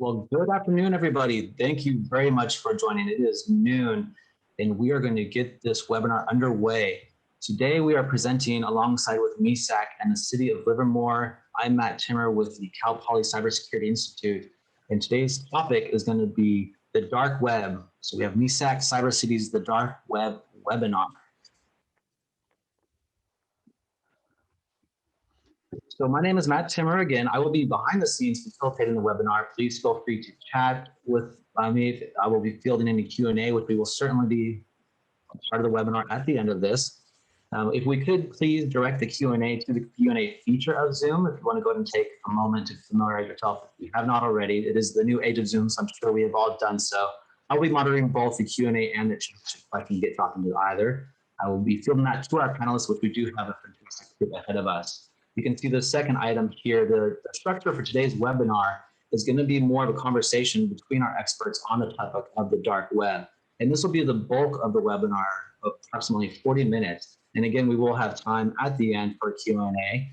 Well, good afternoon, everybody. Thank you very much for joining. It is noon, and we are going to get this webinar underway. Today, we are presenting alongside with MISAC and the City of Livermore. I'm Matt Timmer with the Cal Poly Cybersecurity Institute, and today's topic is going to be the dark web. So we have MISAC CyberCity's The Dark Web webinar. So my name is Matt Timmer again. I will be behind the scenes facilitating the webinar. Please feel free to chat with me. I will be fielding any Q&A, which we will certainly be part of the webinar at the end of this. If we could please direct the Q&A to the Q&A feature of Zoom. If you want to go ahead and take a moment to familiarize yourself, if you have not already, it is the new age of Zoom, so I'm sure we have all done so. I'll be monitoring both the Q&A and the chat if I can get talking to either. I will be fielding that to our panelists, which we do have a fantastic group ahead of us. You can see the second item here. The structure for today's webinar is going to be more of a conversation between our experts on the topic of the dark web. And this will be the bulk of the webinar, approximately 40 minutes. And again, we will have time at the end for Q&A.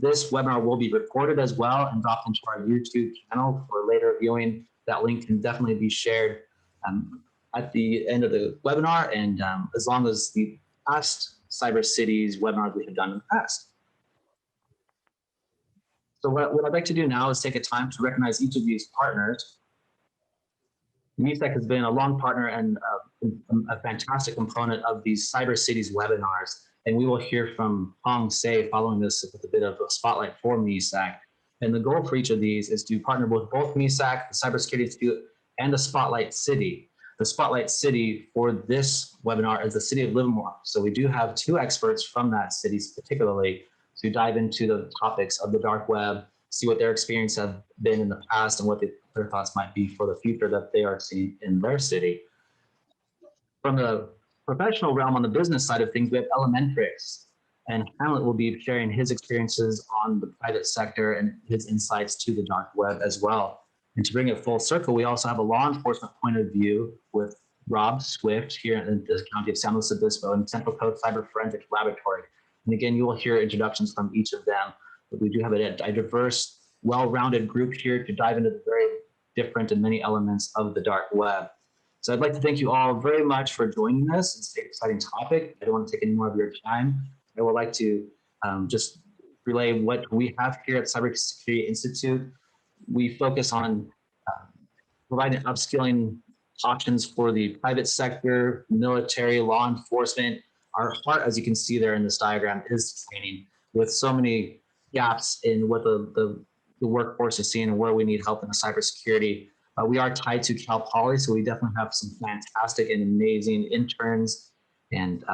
This webinar will be recorded as well and dropped into our YouTube channel for later viewing. That link can definitely be shared at the end of the webinar, and as long as the past CyberCities webinars we have done in the past. So what I'd like to do now is take a time to recognize each of these partners. MISAC has been a long partner and a fantastic component of these CyberCities webinars. And we will hear from Hong Se following this with a bit of a spotlight for MISAC. And the goal for each of these is to partner with both MISAC, the Cybersecurity Institute, and the Spotlight City. The Spotlight City for this webinar is the City of Livermore. So we do have two experts from that city particularly to dive into the topics of the dark web, see what their experience have been in the past and what their thoughts might be for the future that they are seeing in their city. From the professional realm on the business side of things, we have LMNTRIX, and Hamlet will be sharing his experiences on the private sector and his insights to the dark web as well. And to bring it full circle, we also have a law enforcement point of view with Rob Swift here in the County of San Luis Obispo and Central Coast Cyber Forensics Laboratory. And again, you will hear introductions from each of them, but we do have a diverse, well-rounded group here to dive into the very different and many elements of the dark web. So I'd like to thank you all very much for joining us. It's an exciting topic. I don't want to take any more of your time. I would like to just relay what we have here at Cybersecurity Institute. We focus on providing upskilling options for the private sector, military, law enforcement. Our heart, as you can see there in this diagram, is training, with so many gaps in what the workforce is seeing and where we need help in the cybersecurity. We are tied to Cal Poly, so we definitely have some fantastic and amazing interns, and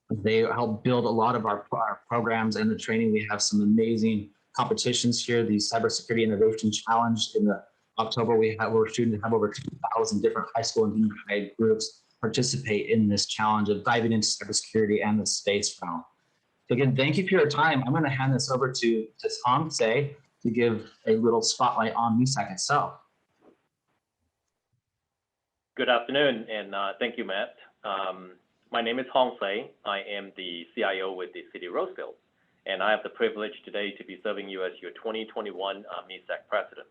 they help build a lot of our programs and the training. We have some amazing competitions here. The Cybersecurity Innovation Challenge in the October, we're shooting to have over 2,000 different high school and junior high groups participate in this challenge of diving into cybersecurity and the space realm. So again, thank you for your time. I'm going to hand this over to Hong Se to give a little spotlight on MISAC itself. Good afternoon, and thank you, Matt. My name is Hong Se. I am the CIO with the City of Roseville, and I have the privilege today to be serving you as your 2021 MISAC President.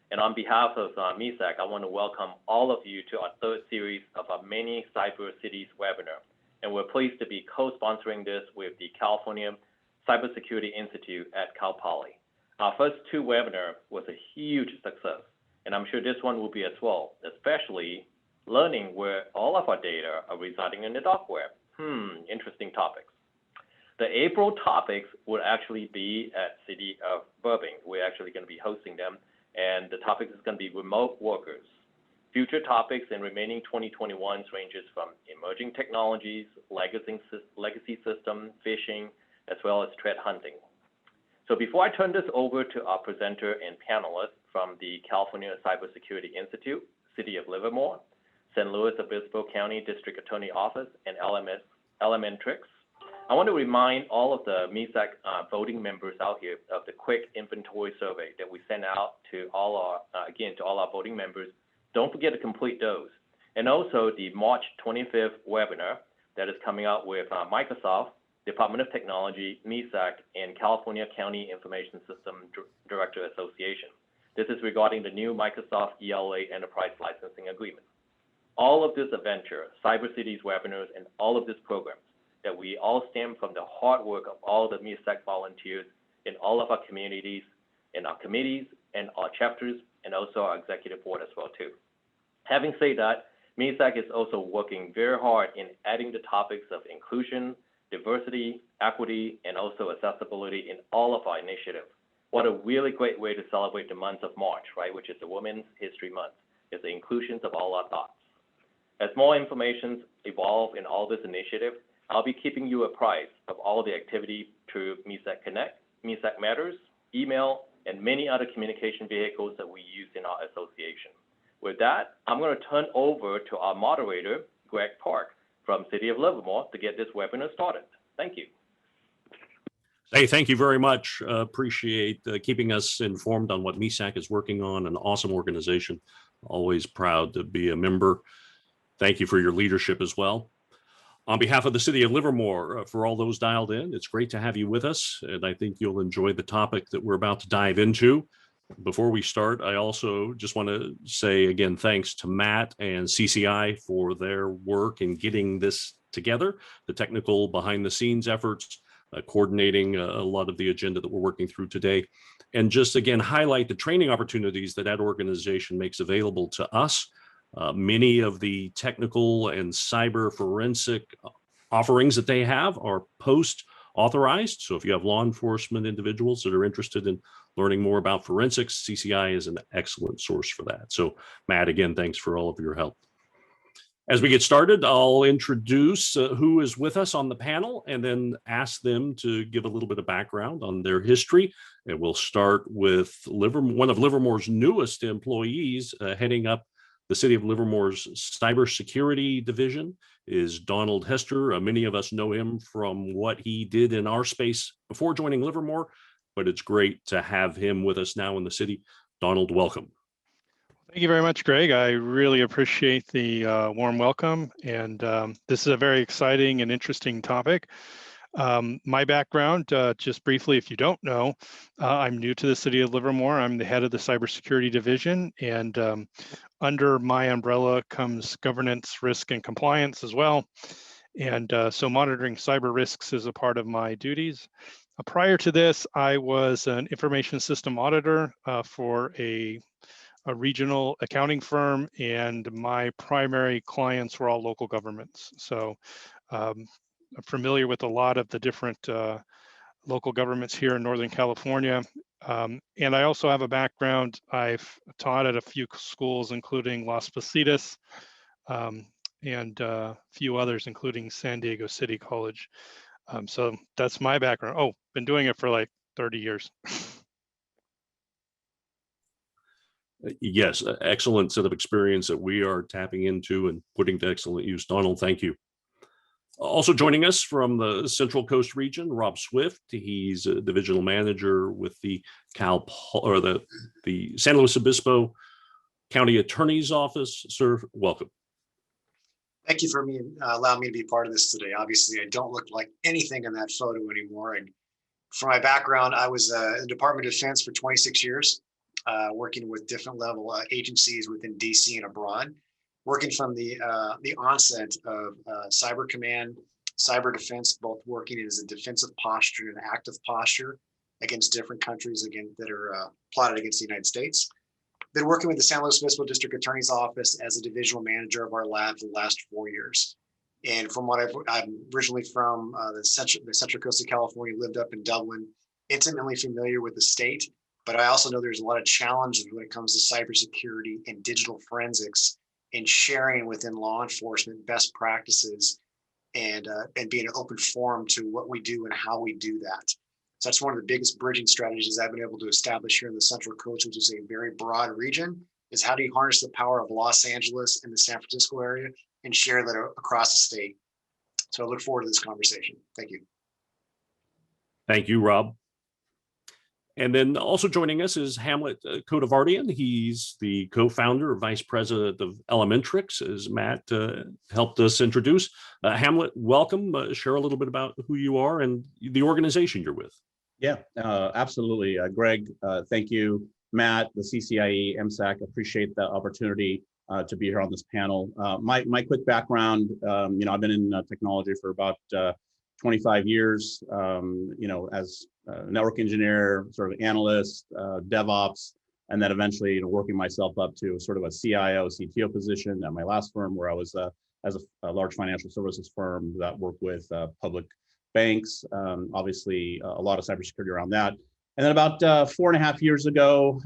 And on behalf of MISAC, I want to welcome all of you to our third series of our mini Cyber Cities webinar. And we're pleased to be co-sponsoring this with the California Cybersecurity Institute at Cal Poly. Our first two webinars was a huge success, and I'm sure this one will be as well, especially learning where all of our data are residing in the dark web. Interesting topics. The April topics will actually be at City of Burbank. We're actually going to be hosting them. And the topic is going to be remote workers. Future topics in remaining 2021s ranges from emerging technologies, legacy system, phishing, as well as threat hunting. So before I turn this over to our presenter and panelists from the California Cybersecurity Institute, City of Livermore, San Luis Obispo County District Attorney Office, and LMNTRIX, I want to remind all of the MISAC voting members out here of the quick inventory survey that we sent out to all our voting members. Don't forget to complete those. And also the March 25th webinar that is coming out with Microsoft, Department of Technology, MISAC, and California County Information System Director Association. This is regarding the new Microsoft ELA Enterprise Licensing Agreement. All of this adventure, CyberCity's webinars, and all of these programs that we all stem from the hard work of all the MISAC volunteers in all of our communities, in our committees, and our chapters, and also our executive board as well too. Having said that, MISAC is also working very hard in adding the topics of inclusion, diversity, equity, and also accessibility in all of our initiatives. What a really great way to celebrate the month of March, right, which is the Women's History Month, is the inclusions of all our thoughts. As more information evolve in all this initiative, I'll be keeping you apprised of all the activity through MISAC Connect, MISAC Matters, email, and many other communication vehicles that we use in our association. With that, I'm going to turn over to our moderator, Greg Park, from City of Livermore, to get this webinar started. Thank you. Hey, thank you very much. Appreciate keeping us informed on what MISAC is working on. An awesome organization. Always proud to be a member. Thank you for your leadership as well. On behalf of the City of Livermore, for all those dialed in, it's great to have you with us, and I think you'll enjoy the topic that we're about to dive into. Before we start, I also just want to say again, thanks to Matt and CCI for their work in getting this together, the technical behind the scenes efforts, coordinating a lot of the agenda that we're working through today, and just again, highlight the training opportunities that that organization makes available to us. Many of the technical and cyber forensic offerings that they have are post-authorized. So if you have law enforcement individuals that are interested in learning more about forensics, CCI is an excellent source for that. So Matt, again, thanks for all of your help. As we get started, I'll introduce who is with us on the panel and then ask them to give a little bit of background on their history. And we'll start with one of Livermore's newest employees heading up the City of Livermore's Cybersecurity division is Donald Hester. Many of us know him from what he did in our space before joining Livermore, but it's great to have him with us now in the city. Donald, welcome. Thank you very much, Greg. I really appreciate the warm welcome, and this is a very exciting and interesting topic. My background, just briefly, if you don't know, I'm new to the City of Livermore. I'm the head of the Cybersecurity division, and under my umbrella comes governance, risk, and compliance as well. And so monitoring cyber risks is a part of my duties. Prior to this, I was an information system auditor for a regional accounting firm, and my primary clients were all local governments. So I'm familiar with a lot of the different local governments here in Northern California. And I also have a background. I've taught at a few schools, including Las Positas and a few others, including San Diego City College. So that's my background. Oh, been doing it for like 30 years. Yes, excellent set of experience that we are tapping into and putting to excellent use. Donald, thank you. Also joining us from the Central Coast region, Rob Swift. He's a divisional manager with the the San Luis Obispo County Attorney's Office. Sir, welcome. Thank you for allowing me to be part of this today. Obviously, I don't look like anything in that photo anymore. And for my background, I was in the Department of Defense for 26 years, working with different level agencies within DC and abroad. Working from the onset of Cyber Command, Cyber Defense, both working as a defensive posture and an active posture against different countries that are plotted against the United States. Been working with the San Luis Obispo District Attorney's Office as a divisional manager of our lab for the last 4 years. And from what I'm originally from the Central Coast of California, lived up in Dublin, intimately familiar with the state, but I also know there's a lot of challenges when it comes to cybersecurity and digital forensics, and sharing within law enforcement best practices and being an open forum to what we do and how we do that. So that's one of the biggest bridging strategies I've been able to establish here in the Central Coast, which is a very broad region, is how do you harness the power of Los Angeles and the San Francisco area and share that across the state. So I look forward to this conversation. Thank you. Thank you, Rob. And then also joining us is Hamlet Kodavardian. He's the co-founder or vice president of LMNTRIX, as Matt helped us introduce. Hamlet, welcome. Share a little bit about who you are and the organization you're with. Yeah, absolutely. Greg, thank you. Matt, the CCIE, MISAC, appreciate the opportunity to be here on this panel. My quick background, I've been in technology for about 25 years, as a network engineer, sort of analyst, DevOps, and then eventually, working myself up to sort of a CIO, CTO position at my last firm, where I was as a large financial services firm that worked with public banks, obviously a lot of cybersecurity around that. And then about 4.5 years ago,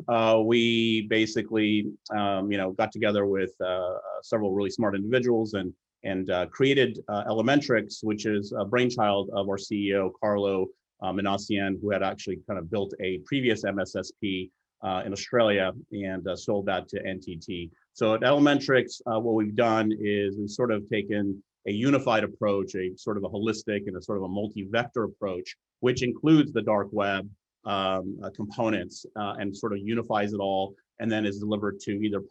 we basically, got together with several really smart individuals and created LMNTRIX, which is a brainchild of our CEO, Carlo Minassian, who had actually kind of built a previous MSSP in Australia and sold that to NTT. So at LMNTRIX, what we've done is we've sort of taken a unified approach, a sort of a holistic and a sort of a multi-vector approach, which includes the dark web components and sort of unifies it all, and then is delivered to either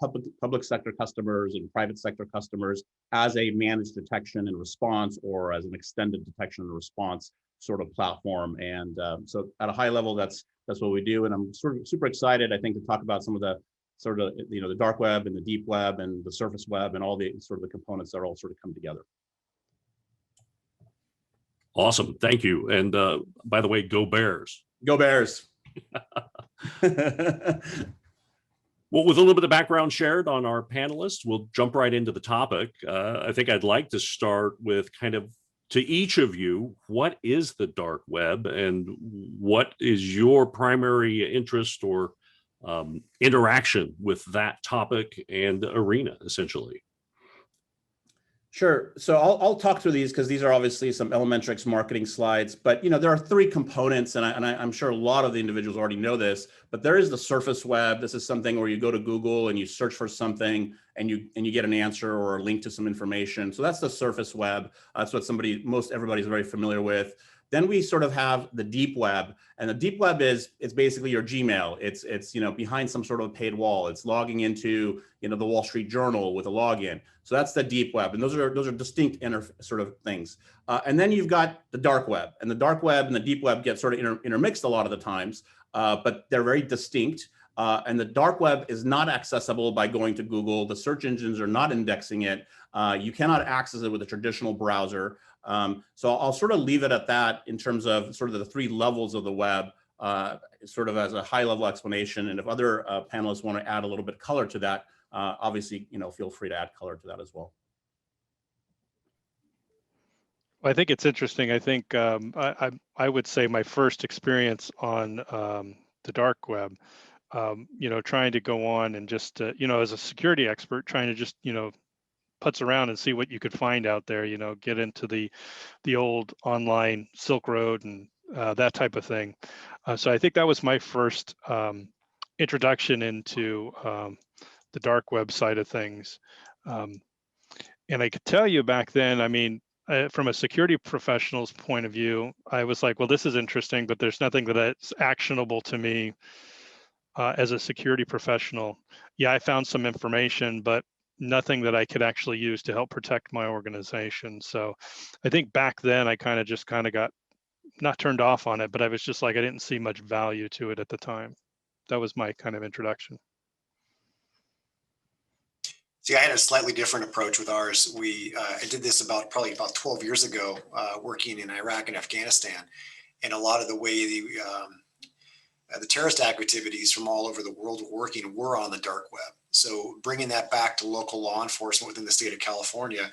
public sector customers and private sector customers as a managed detection and response, or as an extended detection and response sort of platform. And so at a high level, that's what we do. And I'm sort of super excited, I think, to talk about some of the sort of, the dark web and the deep web and the surface web and all the sort of the components that all sort of come together. Awesome. Thank you. And by the way, go Bears. Go Bears. Well, with a little bit of background shared on our panelists, we'll jump right into the topic. I think I'd like to start with kind of, to each of you, what is the dark web and what is your primary interest or interaction with that topic and arena, essentially? Sure. So I'll talk through these because these are obviously some LMNTRIX marketing slides, but there are 3 components, and I'm sure a lot of the individuals already know this, but there is the surface web. This is something where you go to Google and you search for something and you get an answer or a link to some information. So that's the surface web. That's what most everybody's very familiar with. Then we sort of have the deep web, and the deep web it's basically your Gmail. It's behind some sort of paid wall. It's logging into the Wall Street Journal with a login. So that's the deep web, and those are distinct sort of things. And then you've got the dark web, and the dark web and the deep web get sort of intermixed a lot of the times, but they're very distinct. And the dark web is not accessible by going to Google. The search engines are not indexing it. You cannot access it with a traditional browser. So I'll sort of leave it at that in terms of sort of the 3 levels of the web, sort of as a high level explanation. And if other panelists want to add a little bit of color to that, obviously, feel free to add color to that as well. I think it's interesting. I think I would say my first experience on the dark web, trying to go on and just, as a security expert, trying to just, putz around and see what you could find out there, get into the old online Silk Road and that type of thing. So I think that was my first introduction into the dark web side of things. And I could tell you back then, I mean, from a security professional's point of view, I was like, well, this is interesting, but there's nothing that's actionable to me as a security professional. Yeah, I found some information, but nothing that I could actually use to help protect my organization. So I think back then I kind of got not turned off on it, but I was just like, I didn't see much value to it at the time. That was my kind of introduction. See, I had a slightly different approach with ours. I did this probably about 12 years ago, working in Iraq and Afghanistan, and a lot of the way the terrorist activities from all over the world working were on the dark web. So bringing that back to local law enforcement within the state of California,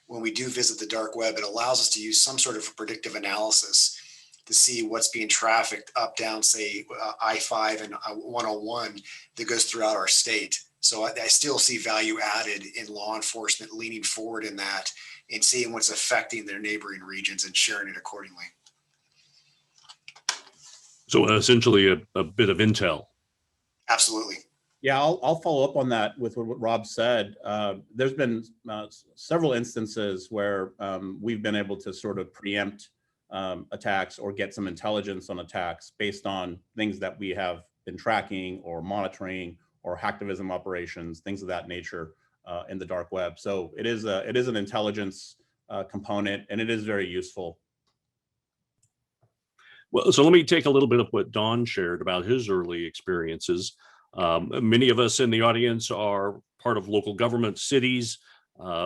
when we do visit the dark web, it allows us to use some sort of predictive analysis to see what's being trafficked up, down, say, I-5 and 101 that goes throughout our state. So I still see value added in law enforcement leaning forward in that and seeing what's affecting their neighboring regions and sharing it accordingly. So essentially a bit of intel. Absolutely. Yeah, I'll follow up on that with what Rob said. There's been several instances where we've been able to sort of preempt attacks or get some intelligence on attacks based on things that we have been tracking or monitoring or hacktivism operations, things of that nature in the dark web. So it is an intelligence component, and it is very useful. Well, so let me take a little bit of what Don shared about his early experiences. Many of us in the audience are part of local government, cities.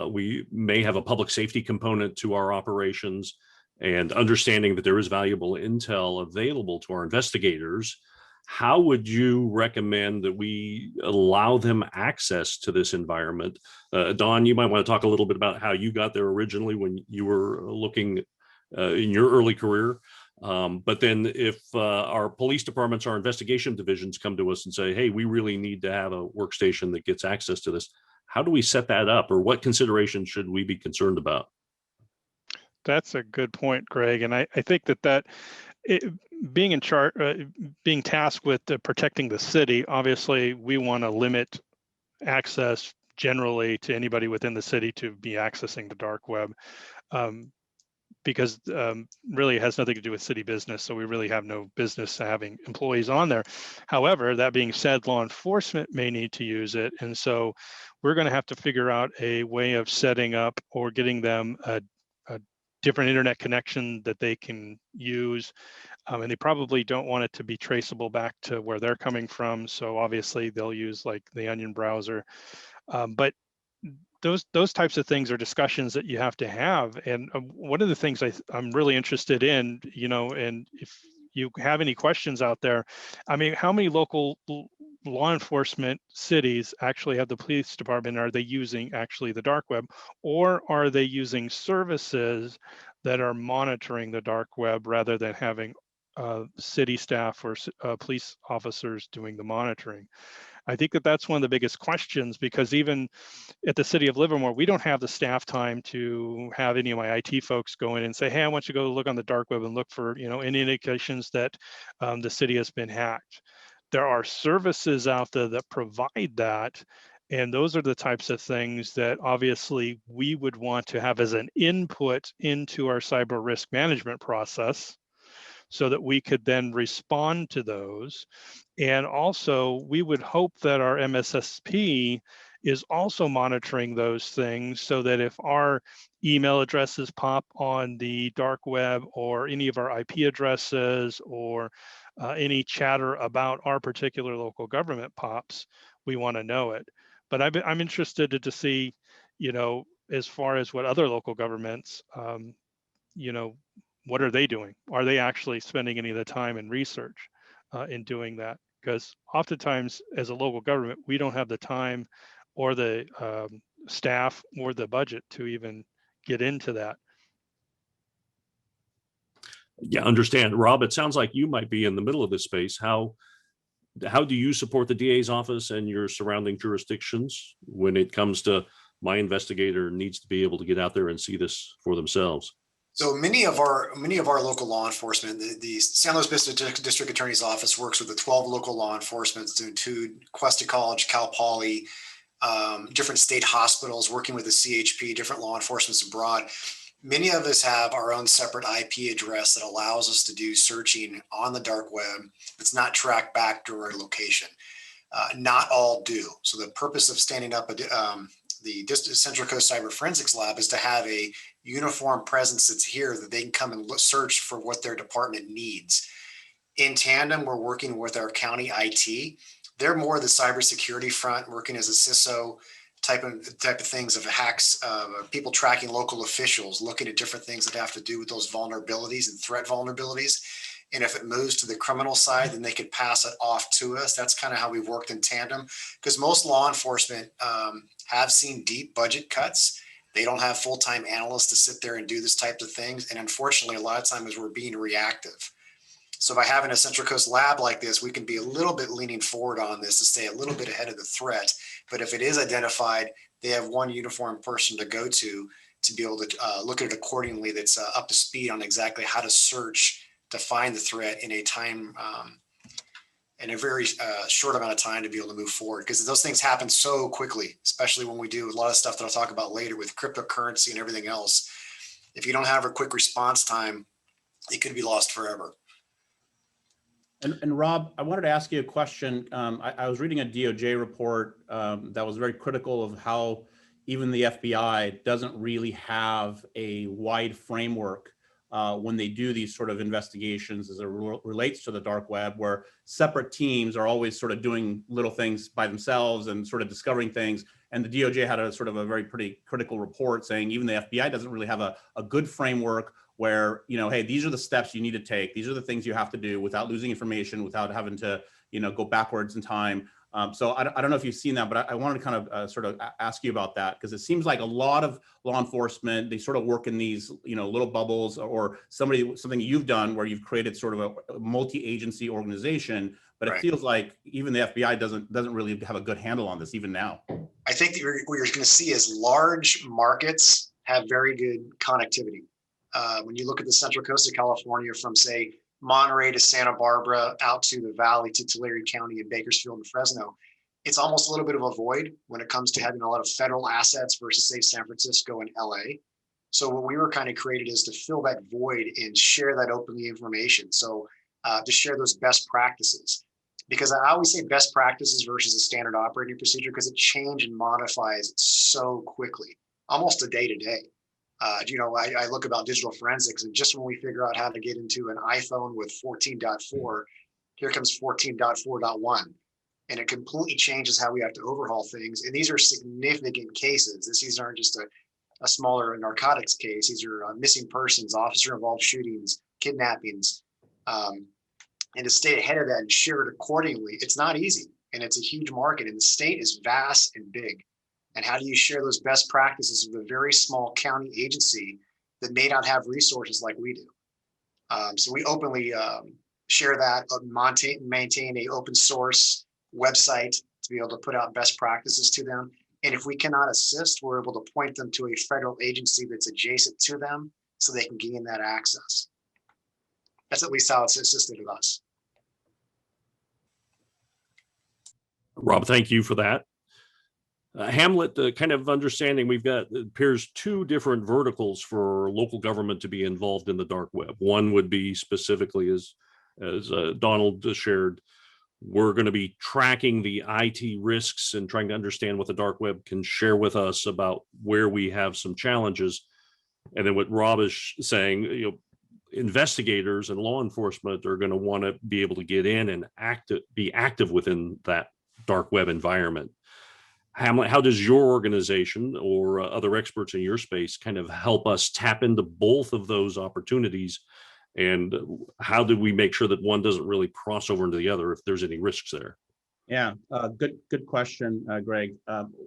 We may have a public safety component to our operations, and understanding that there is valuable intel available to our investigators. How would you recommend that we allow them access to this environment? Don, you might want to talk a little bit about how you got there originally when you were looking in your early career. But then if our police departments, our investigation divisions come to us and say, hey, we really need to have a workstation that gets access to this, how do we set that up, or what considerations should we be concerned about? That's a good point, Greg. And I think that being in charge, being tasked with protecting the city, obviously we want to limit access generally to anybody within the city to be accessing the dark web, because really it has nothing to do with city business. So we really have no business having employees on there. However, that being said, law enforcement may need to use it. And so we're going to have to figure out a way of setting up or getting them a different internet connection that they can use. And they probably don't want it to be traceable back to where they're coming from. So obviously they'll use like the Onion browser. But those types of things are discussions that you have to have. And one of the things I'm really interested in, and if you have any questions out there, I mean, how many local law enforcement cities actually have the police department? Are they using actually the dark web, or are they using services that are monitoring the dark web rather than having city staff or police officers doing the monitoring? I think that's one of the biggest questions, because even at the city of Livermore, we don't have the staff time to have any of my IT folks go in and say, hey, I want you to go look on the dark web and look for any indications that the city has been hacked. There are services out there that provide that. And those are the types of things that obviously we would want to have as an input into our cyber risk management process, so that we could then respond to those. And also, we would hope that our MSSP is also monitoring those things, so that if our email addresses pop on the dark web, or any of our IP addresses, or any chatter about our particular local government pops, we want to know it. But I'm interested to see, as far as what other local governments, what are they doing? Are they actually spending any of the time and research in doing that? Because oftentimes, as a local government, we don't have the time or the staff or the budget to even get into that. Yeah, understand. Rob, it sounds like you might be in the middle of this space. How do you support the DA's office and your surrounding jurisdictions when it comes to my investigator needs to be able to get out there and see this for themselves? So many of our local law enforcement, the San Luis Obispo District Attorney's Office works with the 12 local law enforcement to include Cuesta College, Cal Poly, different state hospitals, working with the CHP, different law enforcement abroad. Many of us have our own separate IP address that allows us to do searching on the dark web that's not tracked back to our location. Not all do. So the purpose of standing up the Central Coast Cyber Forensics Lab is to have a uniform presence that's here that they can come and search for what their department needs. In tandem, we're working with our county IT. They're more the cybersecurity front, working as a CISO type of things of hacks, people tracking local officials, looking at different things that have to do with those vulnerabilities and threat vulnerabilities. And if it moves to the criminal side, then they could pass it off to us. That's kind of how we've worked in tandem, because most law enforcement have seen deep budget cuts. They don't have full-time analysts to sit there and do this type of things. And unfortunately, a lot of times we're being reactive. So by having a Central Coast lab like this, we can be a little bit leaning forward on this to stay a little bit ahead of the threat. But if it is identified, they have one uniform person to go to be able to look at it accordingly, that's up to speed on exactly how to search to find the threat in a time, in a very short amount of time, to be able to move forward. Because those things happen so quickly, especially when we do a lot of stuff that I'll talk about later with cryptocurrency and everything else. If you don't have a quick response time, it could be lost forever. And Rob, I wanted to ask you a question. I was reading a DOJ report that was very critical of how even the FBI doesn't really have a wide framework when they do these sort of investigations as it relates to the dark web, where separate teams are always sort of doing little things by themselves and sort of discovering things. And the DOJ had a sort of a very pretty critical report saying even the FBI doesn't really have a good framework where, you know, hey, these are the steps you need to take. These are the things you have to do without losing information, without having to, you know, go backwards in time. So I don't know if you've seen that, but I wanted to kind of sort of ask you about that, because it seems like a lot of law enforcement, they sort of work in these, you know, little bubbles, or something you've done where you've created sort of a multi-agency organization, but it feels like even the FBI doesn't really have a good handle on this even now. I think that what you're going to see is large markets have very good connectivity. When you look at the central coast of California, from say Monterey to Santa Barbara, out to the valley to Tulare County and Bakersfield and Fresno, it's almost a little bit of a void when it comes to having a lot of federal assets versus say San Francisco and LA. So what we were kind of created is to fill that void and share that openly information. So to share those best practices, because I always say best practices versus a standard operating procedure, because it changes and modifies so quickly, almost a day to day. You know, I look about digital forensics, and just when we figure out how to get into an iPhone with 14.4, here comes 14.4.1. And it completely changes how we have to overhaul things. And these are significant cases. These aren't just a smaller narcotics case. These are missing persons, officer-involved shootings, kidnappings. And to stay ahead of that and share it accordingly, it's not easy. And it's a huge market. And the state is vast and big. And how do you share those best practices with a very small county agency that may not have resources like we do? So we openly share that, maintain an open source website to be able to put out best practices to them. And if we cannot assist, we're able to point them to a federal agency that's adjacent to them so they can gain that access. That's at least how it's assisted with us. Rob, thank you for that. Hamlet, kind of understanding we've got, it appears, two different verticals for local government to be involved in the dark web. One would be specifically, as Donald shared, we're going to be tracking the IT risks and trying to understand what the dark web can share with us about where we have some challenges. And then what Rob is saying, you know, investigators and law enforcement are going to want to be able to get in and be active within that dark web environment. Hamlet, how does your organization or other experts in your space kind of help us tap into both of those opportunities? And how do we make sure that one doesn't really cross over into the other if there's any risks there? Yeah, good question, Greg.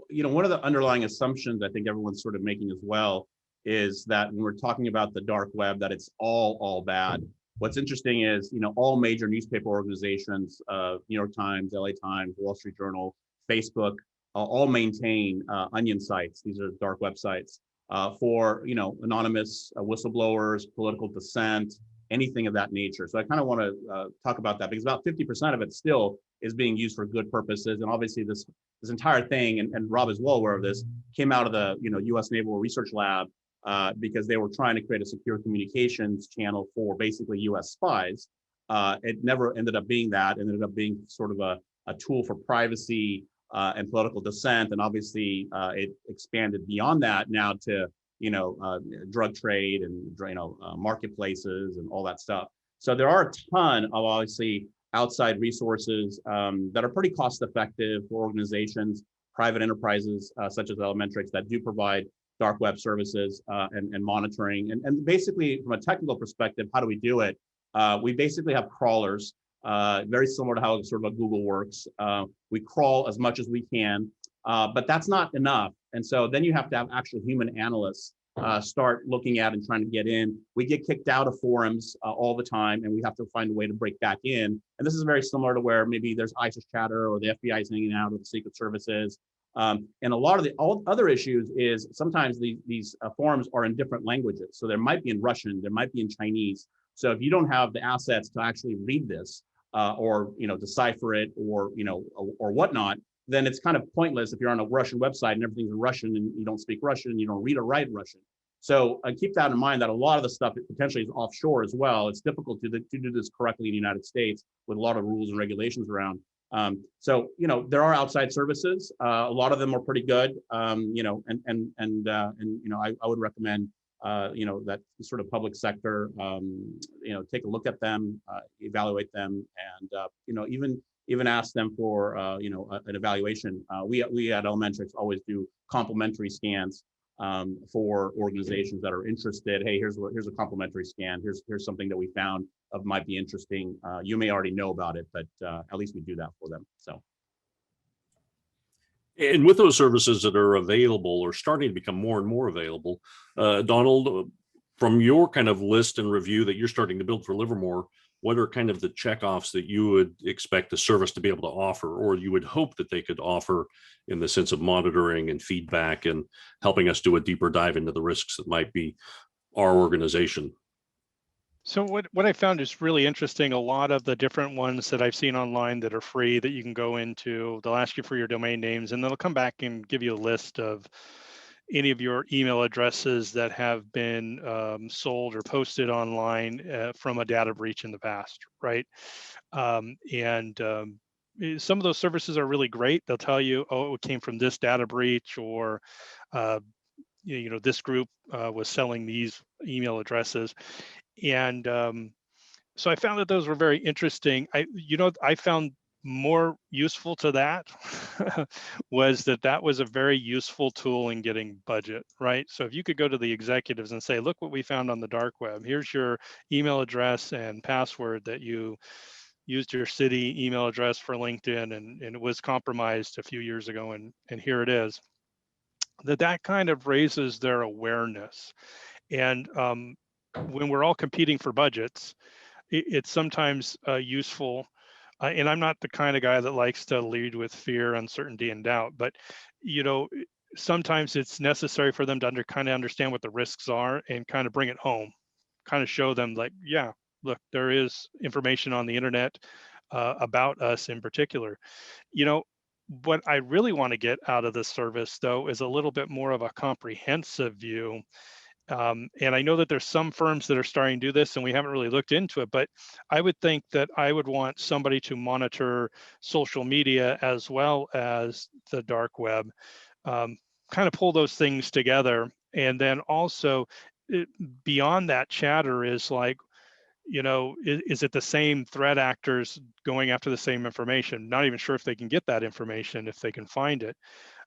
You know, one of the underlying assumptions I think everyone's sort of making as well is that when we're talking about the dark web, that it's all bad. What's interesting is, you know, all major newspaper organizations, New York Times, LA Times, Wall Street Journal, Facebook, all maintain onion sites. These are dark websites for, you know, anonymous whistleblowers, political dissent, anything of that nature. So I kind of want to talk about that, because about 50% of it still is being used for good purposes. And obviously this entire thing, and Rob is well aware of this, came out of the, you know, U.S. Naval Research Lab because they were trying to create a secure communications channel for basically U.S. spies. It never ended up being that. It ended up being sort of a tool for privacy and political dissent. And obviously it expanded beyond that now to, you know, drug trade and, you know, marketplaces and all that stuff. So there are a ton of obviously outside resources that are pretty cost effective for organizations, private enterprises such as LMNTRIX that do provide dark web services and monitoring. And basically from a technical perspective, how do we do it? We basically have crawlers, very similar to how sort of a Google works. We crawl as much as we can, but that's not enough. And so then you have to have actual human analysts start looking at and trying to get in. We get kicked out of forums all the time, and we have to find a way to break back in. And this is very similar to where maybe there's ISIS chatter or the FBI is hanging out, or the Secret Services. And a lot of the other issues is sometimes these forums are in different languages. So there might be in Russian, there might be in Chinese. So if you don't have the assets to actually read this or, you know, decipher it or, you know, or whatnot, then it's kind of pointless if you're on a Russian website and everything's in Russian and you don't speak Russian and you don't read or write Russian. So keep that in mind, that a lot of the stuff potentially is offshore as well. It's difficult to do this correctly in the United States with a lot of rules and regulations around. So, you know, there are outside services. A lot of them are pretty good, you know, and you know, I would recommend that sort of public sector, take a look at them, evaluate them, and even ask them for an evaluation. We at LMNTRIX always do complimentary scans for organizations that are interested. Hey, here's a complimentary scan. Here's something that we found might be interesting. You may already know about it, but at least we do that for them. So. And with those services that are available or starting to become more and more available, Donald, from your kind of list and review that you're starting to build for Livermore, what are kind of the checkoffs that you would expect the service to be able to offer, or you would hope that they could offer in the sense of monitoring and feedback and helping us do a deeper dive into the risks that might be our organization? So what I found is really interesting. A lot of the different ones that I've seen online that are free that you can go into, they'll ask you for your domain names, and they'll come back and give you a list of any of your email addresses that have been sold or posted online from a data breach in the past, right? Some of those services are really great. They'll tell you, oh, it came from this data breach, or this group was selling these email addresses. And so I found that those were very interesting. I found more useful to that was that was a very useful tool in getting budget, right? So if you could go to the executives and say, look what we found on the dark web. Here's your email address and password that you used your city email address for LinkedIn, and it was compromised a few years ago, and here it is. That kind of raises their awareness. And when we're all competing for budgets, it's sometimes useful. And I'm not the kind of guy that likes to lead with fear, uncertainty, and doubt, but sometimes it's necessary for them to kind of understand what the risks are and kind of bring it home, kind of show them like, yeah, look, there is information on the internet about us in particular. What I really want to get out of this service, though, is a little bit more of a comprehensive view. And I know that there's some firms that are starting to do this, and we haven't really looked into it, but I would think that I would want somebody to monitor social media as well as the dark web, kind of pull those things together. And then also beyond that chatter is like, is it the same threat actors going after the same information? Not even sure if they can get that information, if they can find it.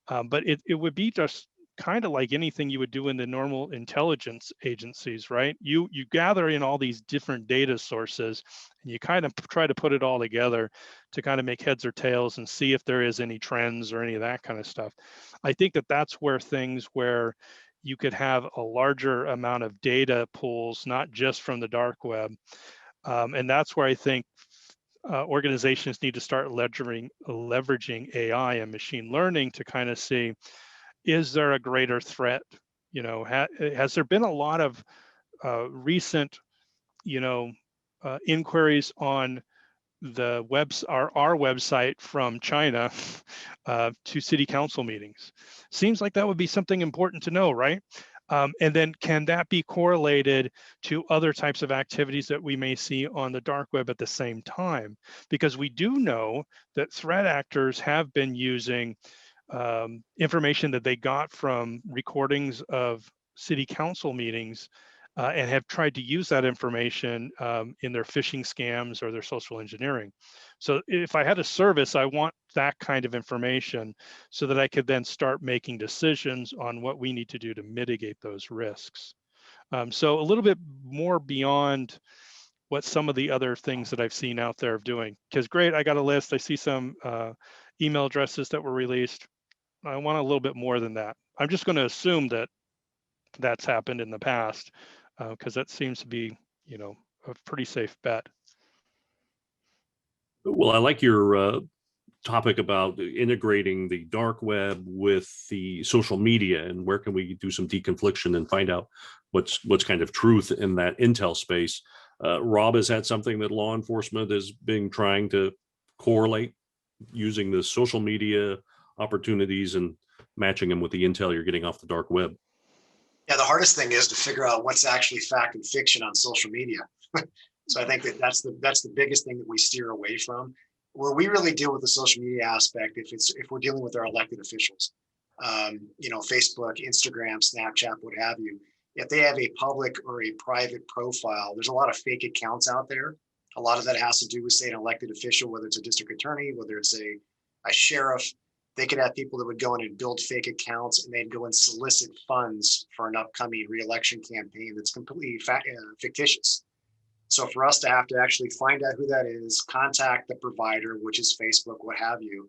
But it would be just kind of like anything you would do in the normal intelligence agencies, right? You gather in all these different data sources, and you kind of try to put it all together to kind of make heads or tails and see if there is any trends or any of that kind of stuff. I think that's where you could have a larger amount of data pools, not just from the dark web. And that's where I think organizations need to start leveraging AI and machine learning to kind of see, is there a greater threat? Has there been a lot of recent, inquiries on the our website from China to city council meetings? Seems like that would be something important to know, right? And then can that be correlated to other types of activities that we may see on the dark web at the same time? Because we do know that threat actors have been using information that they got from recordings of city council meetings and have tried to use that information in their phishing scams or their social engineering. So if I had a service, I want that kind of information so that I could then start making decisions on what we need to do to mitigate those risks. So a little bit more beyond what some of the other things that I've seen out there of doing. Because great, I got a list. I see some email addresses that were released. I want a little bit more than that. I'm just going to assume that that's happened in the past because that seems to be, a pretty safe bet. Well, I like your topic about integrating the dark web with the social media, and where can we do some deconfliction and find out what's kind of truth in that intel space. Rob, is that something that law enforcement is trying to correlate using the social media opportunities and matching them with the intel you're getting off the dark web? Yeah, the hardest thing is to figure out what's actually fact and fiction on social media. So I think that's the biggest thing that we steer away from. Where we really deal with the social media aspect, if we're dealing with our elected officials, Facebook, Instagram, Snapchat, what have you, if they have a public or a private profile, there's a lot of fake accounts out there. A lot of that has to do with, say, an elected official, whether it's a district attorney, whether it's a sheriff. They could have people that would go in and build fake accounts, and they'd go and solicit funds for an upcoming re-election campaign that's completely fictitious. So for us to have to actually find out who that is, contact the provider, which is Facebook, what have you,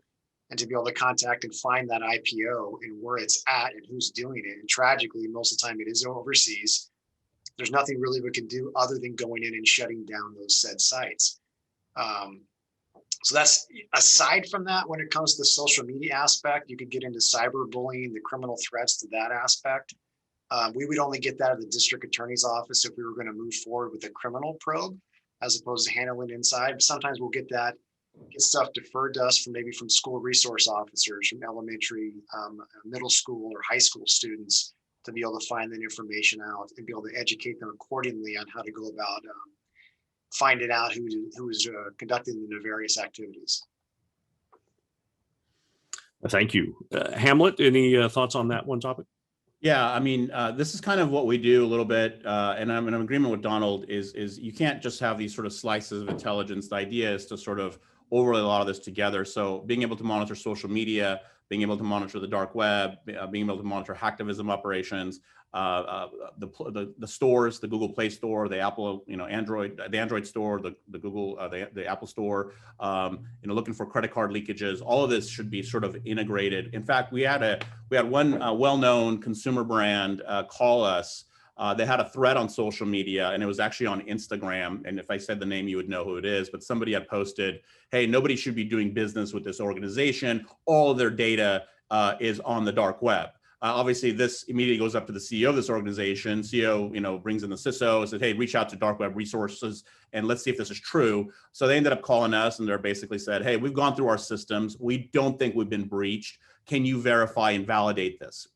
and to be able to contact and find that IPO and where it's at and who's doing it. And tragically, most of the time it is overseas. There's nothing really we can do other than going in and shutting down those said sites. So that's, aside from that, when it comes to the social media aspect, you could get into cyberbullying, the criminal threats to that aspect. We would only get that at the district attorney's office if we were going to move forward with a criminal probe, as opposed to handling inside. But sometimes we'll get stuff deferred to us from maybe from school resource officers, from elementary, middle school, or high school students, to be able to find that information out and be able to educate them accordingly on how to go about finding out who is conducting the nefarious activities. Thank you. Hamlet, any thoughts on that one topic? Yeah, I mean, this is kind of what we do a little bit, and I'm in agreement with Donald, is you can't just have these sort of slices of intelligence. The idea is to sort of overlay a lot of this together. So being able to monitor social media, being able to monitor the dark web, being able to monitor hacktivism operations, the stores, the Google Play Store, the Apple, Android, the Android store, the Google, the Apple Store, looking for credit card leakages. All of this should be sort of integrated. In fact, we had one well-known consumer brand call us. They had a thread on social media, and it was actually on Instagram. And if I said the name, you would know who it is. But somebody had posted, "Hey, nobody should be doing business with this organization. All of their data is on the dark web." Obviously, this immediately goes up to the CEO of this organization. CEO, brings in the CISO and says, "Hey, reach out to dark web resources and let's see if this is true." So they ended up calling us, and they're basically said, "Hey, we've gone through our systems. We don't think we've been breached. Can you verify and validate this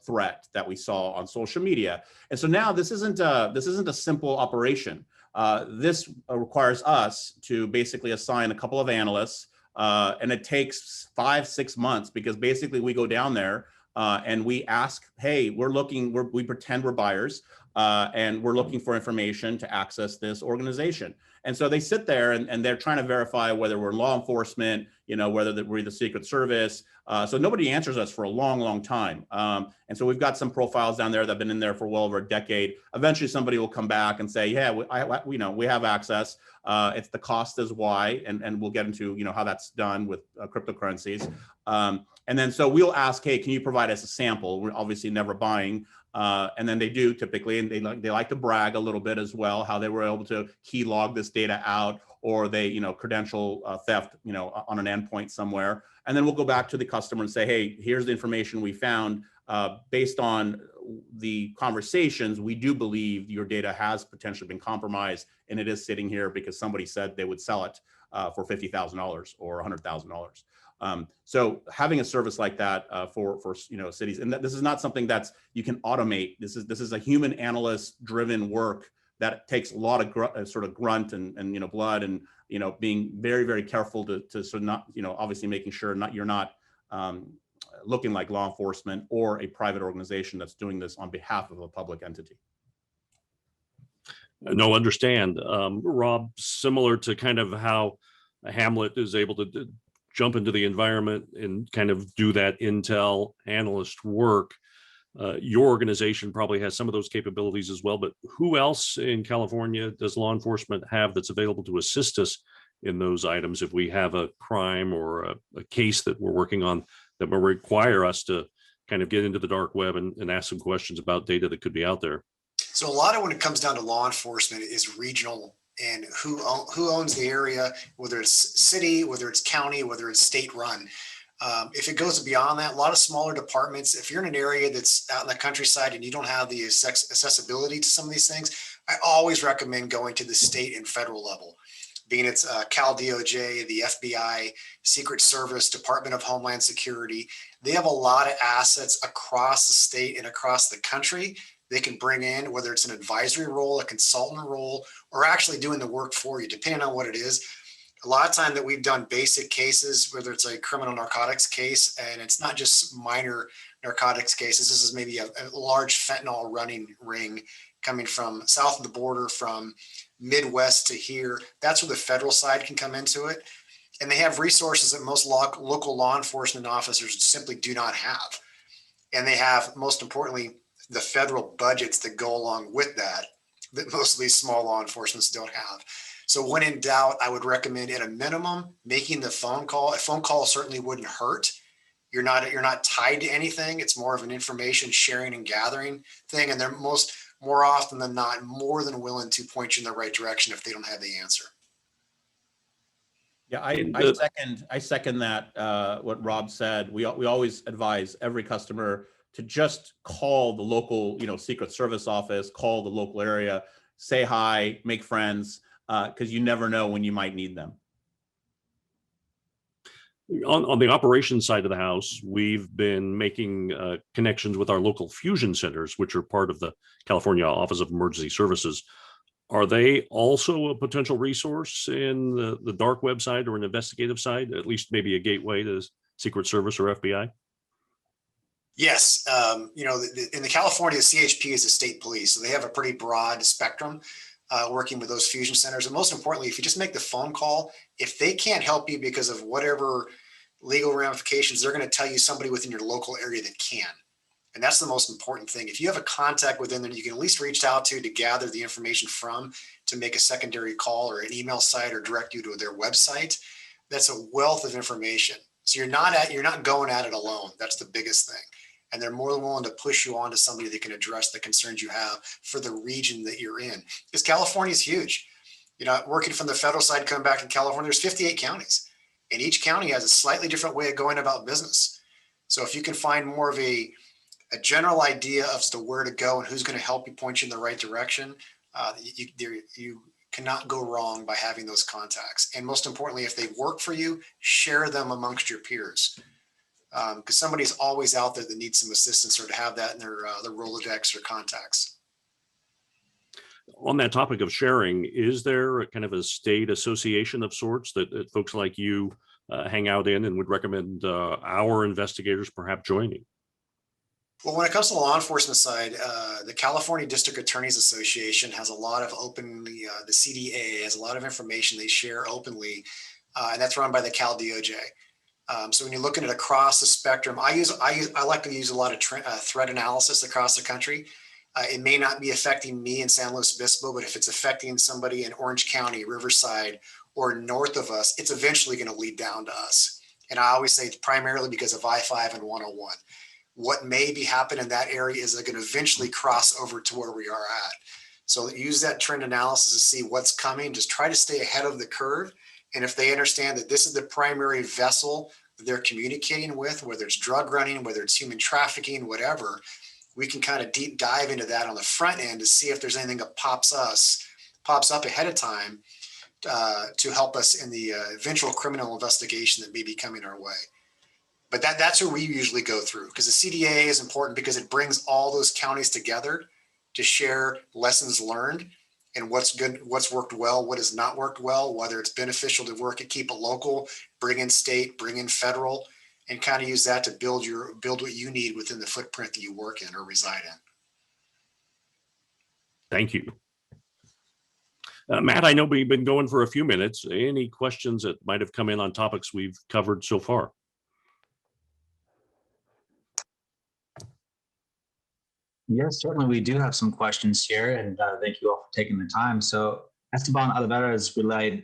threat that we saw on social media?" And so now this isn't a simple operation. This requires us to basically assign a couple of analysts, and it takes 5-6 months, because basically we go down there and we ask, "Hey, we pretend we're buyers, and we're looking for information to access this organization." And so they sit there and they're trying to verify whether we're law enforcement, whether we're the Secret Service. So nobody answers us for a long, long time. And so we've got some profiles down there that have been in there for well over a decade. Eventually somebody will come back and say, "Yeah, we have access. It's the cost is why," and we'll get into how that's done with cryptocurrencies. And then so we'll ask, "Hey, can you provide us a sample?" We're obviously never buying. And then they do typically, and they like to brag a little bit as well, how they were able to key log this data out, or they, credential theft, on an endpoint somewhere. And then we'll go back to the customer and say, "Hey, here's the information we found. Based on the conversations, we do believe your data has potentially been compromised, and it is sitting here because somebody said they would sell it for $50,000 or $100,000. So having a service like that for cities, and this is not something that's you can automate. This is a human analyst driven work that takes a lot of sort of grunt and blood, and being very, very careful to sort of not obviously making sure you're not looking like law enforcement or a private organization that's doing this on behalf of a public entity. No, understand. Rob, similar to kind of how Hamlet is able to jump into the environment and kind of do that intel analyst work, your organization probably has some of those capabilities as well. But who else in California does law enforcement have that's available to assist us in those items if we have a crime or a case that we're working on that will require us to kind of get into the dark web and ask some questions about data that could be out there? So a lot of when it comes down to law enforcement is regional, and who owns the area, whether it's city, whether it's county, whether it's state run. If it goes beyond that, a lot of smaller departments, if you're in an area that's out in the countryside and you don't have the accessibility to some of these things, I always recommend going to the state and federal level, being it's Cal DOJ, the FBI, Secret Service, Department of Homeland Security. They have a lot of assets across the state and across the country they can bring in, whether it's an advisory role, a consultant role, or actually doing the work for you, depending on what it is. A lot of time that we've done basic cases, whether it's a criminal narcotics case, and it's not just minor narcotics cases. This is maybe a large fentanyl running ring coming from south of the border, from Midwest to here. That's where the federal side can come into it. And they have resources that most local law enforcement officers simply do not have. And they have, most importantly, the federal budgets that go along with that most of these small law enforcements don't have. So when in doubt, I would recommend at a minimum making the phone call. A phone call certainly wouldn't hurt. You're not tied to anything. It's more of an information sharing and gathering thing. And they're more often than not more than willing to point you in the right direction if they don't have the answer. Yeah, I second that, what Rob said. We always advise every customer to just call the local, Secret Service office, call the local area, say hi, make friends, because you never know when you might need them. On the operations side of the house, we've been making connections with our local fusion centers, which are part of the California Office of Emergency Services. Are they also a potential resource in the dark web side or an investigative side, at least maybe a gateway to Secret Service or FBI? Yes. In the California, the CHP is the state police, so they have a pretty broad spectrum working with those fusion centers. And most importantly, if you just make the phone call, if they can't help you because of whatever legal ramifications, they're going to tell you somebody within your local area that can. And that's the most important thing. If you have a contact within them, you can at least reach out to gather the information from, to make a secondary call or an email site or direct you to their website. That's a wealth of information. So you're not going at it alone. That's the biggest thing. And they're more than willing to push you on to somebody that can address the concerns you have for the region that you're in. Because California is huge. Working from the federal side, coming back to California, there's 58 counties. And each county has a slightly different way of going about business. So if you can find more of a general idea as to where to go and who's going to help you point you in the right direction, you cannot go wrong by having those contacts. And most importantly, if they work for you, share them amongst your peers. Because somebody's always out there that needs some assistance or to have that in their Rolodex or contacts. On that topic of sharing, is there a kind of a state association of sorts that folks like you hang out in and would recommend our investigators perhaps joining? Well, when it comes to the law enforcement side, the California District Attorneys Association has a lot of openly, the CDA has a lot of information they share openly, and that's run by the Cal DOJ. So when you're looking at across the spectrum, I like to use a lot of threat analysis across the country. It may not be affecting me in San Luis Obispo, but if it's affecting somebody in Orange County, Riverside, or north of us, it's eventually going to lead down to us. And I always say it's primarily because of I-5 and 101. What may be happening in that area is they're going to eventually cross over to where we are at. So use that trend analysis to see what's coming. Just try to stay ahead of the curve. And if they understand that this is the primary vessel that they're communicating with, whether it's drug running, whether it's human trafficking, whatever, we can kind of deep dive into that on the front end to see if there's anything that pops up ahead of time to help us in the eventual criminal investigation that may be coming our way. But that's where we usually go through, because the CDA is important because it brings all those counties together to share lessons learned and what's good, what's worked well, what has not worked well, whether it's beneficial to work and keep it local, bring in state, bring in federal, and kind of use that to build what you need within the footprint that you work in or reside in. Thank you. Matt, I know we've been going for a few minutes. Any questions that might have come in on topics we've covered so far? Yes, certainly we do have some questions here, and thank you all for taking the time. So Esteban Oliveira has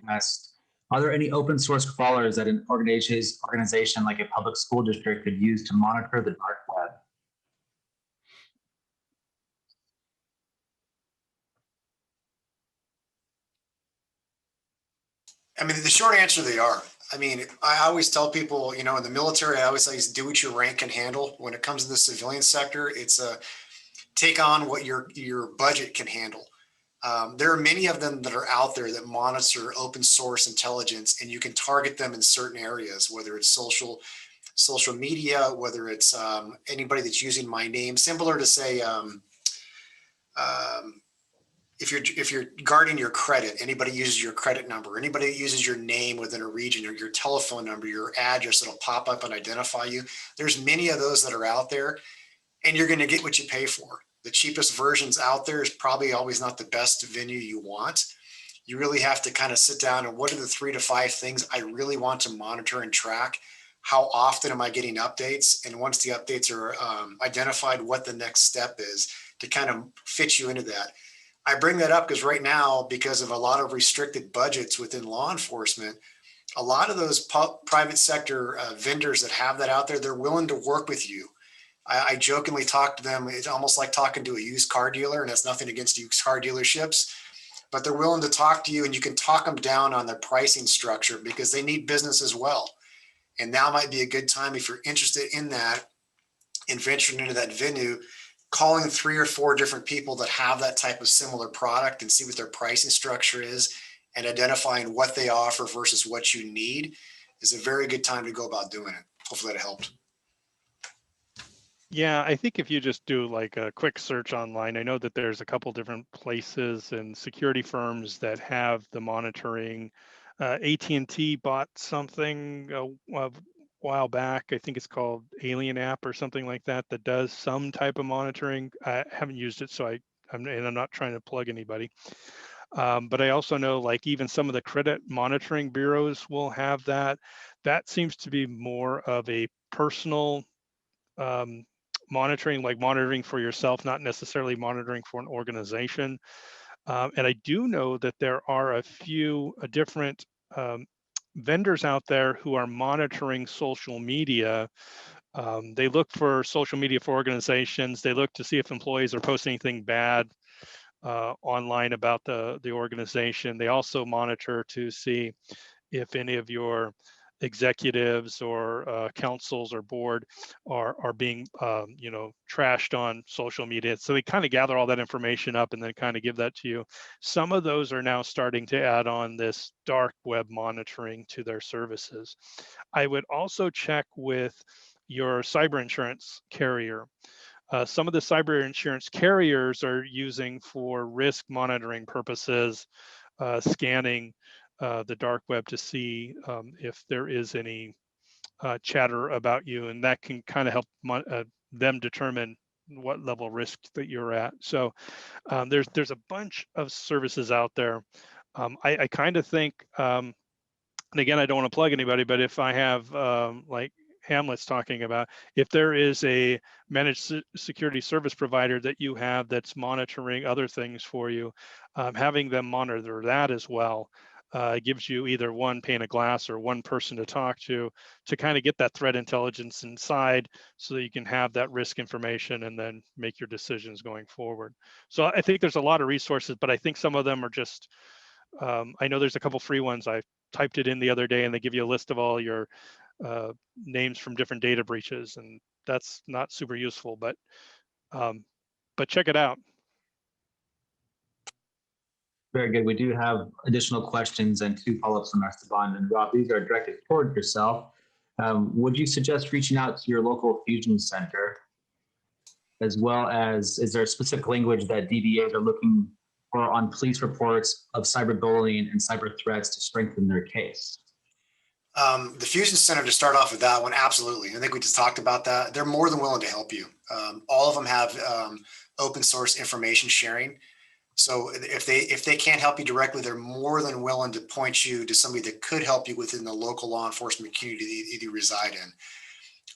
asked, are there any open source crawlers that an organization like a public school district could use to monitor the dark web? I mean, the short answer, they are. I mean, I always tell people, in the military, I always say, do what your rank can handle. When it comes to the civilian sector, it's take on what your budget can handle. There are many of them that are out there that monitor open source intelligence, and you can target them in certain areas, whether it's social media, whether it's anybody that's using my name, similar to say if you're guarding your credit, anybody uses your credit number, anybody uses your name within a region or your telephone number, your address, it'll pop up and identify you. There's many of those that are out there, and you're going to get what you pay for. The cheapest versions out there is probably always not the best venue you want. You really have to kind of sit down and what are the 3 to 5 things I really want to monitor and track? How often am I getting updates? And once the updates are identified, what the next step is to kind of fit you into that. I bring that up because right now, because of a lot of restricted budgets within law enforcement, a lot of those private sector vendors that have that out there, they're willing to work with you. I jokingly talk to them. It's almost like talking to a used car dealer, and that's nothing against used car dealerships, but they're willing to talk to you, and you can talk them down on their pricing structure because they need business as well. And now might be a good time if you're interested in that and venturing into that venue, calling 3 or 4 different people that have that type of similar product and see what their pricing structure is and identifying what they offer versus what you need is a very good time to go about doing it. Hopefully that helped. Yeah, I think if you just do like a quick search online, I know that there's a couple different places and security firms that have the monitoring. AT&T bought something a while back. I think it's called Alien App or something like that that does some type of monitoring. I haven't used it, so I'm not trying to plug anybody. But I also know like even some of the credit monitoring bureaus will have that. That seems to be more of a personal monitoring, like monitoring for yourself, not necessarily monitoring for an organization. And I do know that there are a few different vendors out there who are monitoring social media. They look for social media for organizations. They look to see if employees are posting anything bad online about the organization. They also monitor to see if any of your executives or councils or board are being trashed on social media. So they kind of gather all that information up and then kind of give that to you. Some of those are now starting to add on this dark web monitoring to their services. I would also check with your cyber insurance carrier. Some of the cyber insurance carriers are using for risk monitoring purposes, scanning the dark web to see if there is any chatter about you, and that can kind of help them determine what level of risk that you're at. So there's a bunch of services out there. I kind of think, and again, I don't want to plug anybody, but if I have like Hamlet's talking about, if there is a managed security service provider that you have that's monitoring other things for you, having them monitor that as well gives you either one pane of glass or one person to talk to kind of get that threat intelligence inside so that you can have that risk information and then make your decisions going forward. So I think there's a lot of resources, but I think some of them are just, I know there's a couple free ones. I typed it in the other day and they give you a list of all your names from different data breaches, and that's not super useful, but check it out. Very good. We do have additional questions and 2 follow-ups from Esteban and Rob. These are directed toward yourself. Would you suggest reaching out to your local fusion center, as well as is there a specific language that DBAs are looking for on police reports of cyberbullying and cyber threats to strengthen their case? The Fusion Center, to start off with that one, absolutely. I think we just talked about that. They're more than willing to help you. All of them have open source information sharing. So if they can't help you directly, they're more than willing to point you to somebody that could help you within the local law enforcement community that you reside in.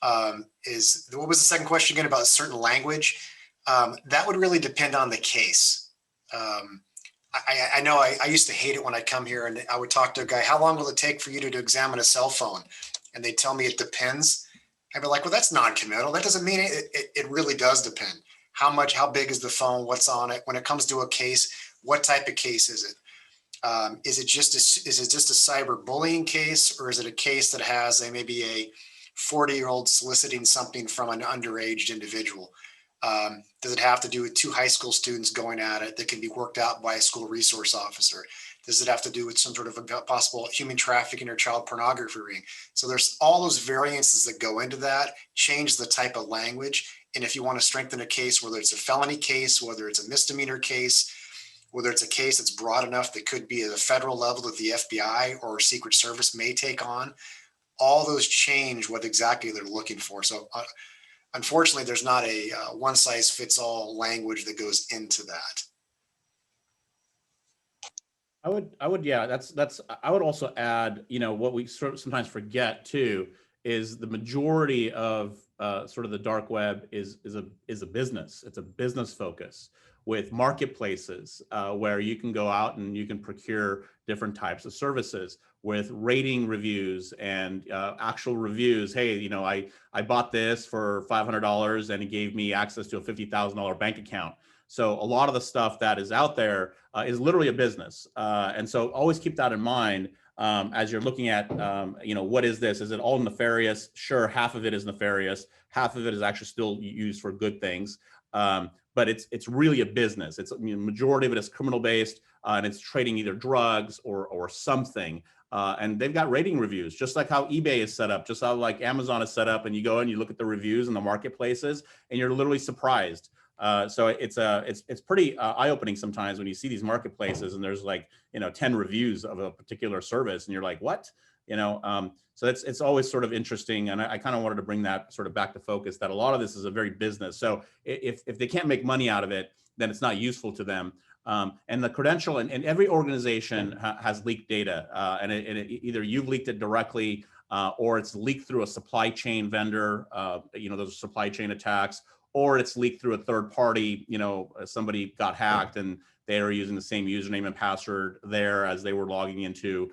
What was the second question again about a certain language? That would really depend on the case. I know I used to hate it when I'd come here and I would talk to a guy, how long will it take for you to examine a cell phone? And they tell me it depends. I'd be like, well, that's non-committal. That doesn't mean it really does depend. How big is the phone? What's on it? When it comes to a case, what type of case is it? Is it just a cyber bullying case, or is it a case that has maybe a 40-year-old soliciting something from an underage individual? Does it have to do with 2 high school students going at it that can be worked out by a school resource officer? Does it have to do with some sort of a possible human trafficking or child pornography ring? So there's all those variances that go into that, change the type of language. And if you want to strengthen a case, whether it's a felony case, whether it's a misdemeanor case, whether it's a case that's broad enough that could be at a federal level that the FBI or Secret Service may take on. All those change what exactly they're looking for. So unfortunately, there's not a one size fits all language that goes into that. I would also add, what we sometimes forget too, is the majority of sort of the dark web is a business. It's a business focus with marketplaces where you can go out and you can procure different types of services with rating reviews and actual reviews. Hey, I bought this for $500 and it gave me access to a $50,000 bank account. So a lot of the stuff that is out there is literally a business. And so always keep that in mind as you're looking at, what is this? Is it all nefarious? Sure, half of it is nefarious. Half of it is actually still used for good things. But it's really a business. It's majority of it is criminal based and it's trading either drugs or something. And they've got rating reviews, just like how eBay is set up, just how like Amazon is set up. And you go and you look at the reviews in the marketplaces and you're literally surprised. So it's pretty eye-opening sometimes when you see these marketplaces and there's like 10 reviews of a particular service and you're like, what? So it's always sort of interesting, and I kind of wanted to bring that sort of back to focus that a lot of this is a very business. So if they can't make money out of it, then it's not useful to them. And the credential and every organization has leaked data, and either you've leaked it directly or it's leaked through a supply chain vendor. Those are supply chain attacks. Or it's leaked through a third party, somebody got hacked and they were using the same username and password there as they were logging into,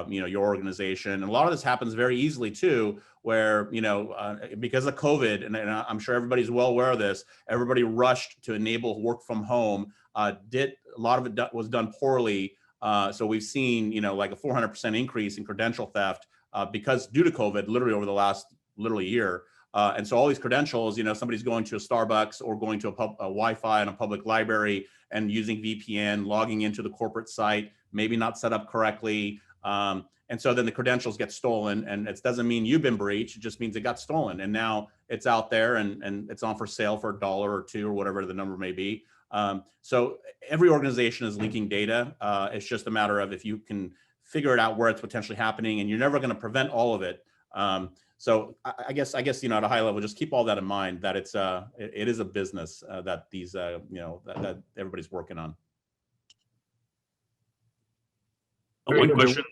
your organization. And a lot of this happens very easily too, where, because of COVID, and I'm sure everybody's well aware of this, everybody rushed to enable work from home. A lot of it was done poorly. So we've seen, like a 400% increase in credential theft because due to COVID, literally over the last year. And so all these credentials, somebody's going to a Starbucks or going to a Wi-Fi in a public library and using VPN, logging into the corporate site, maybe not set up correctly. And so then the credentials get stolen, and it doesn't mean you've been breached. It just means it got stolen. And now it's out there and it's on for sale for $1 or $2 or whatever the number may be. So every organization is leaking data. It's just a matter of if you can figure it out where it's potentially happening, and you're never going to prevent all of it. So I guess at a high level, just keep all that in mind, that it is a business that these that everybody's working on. One question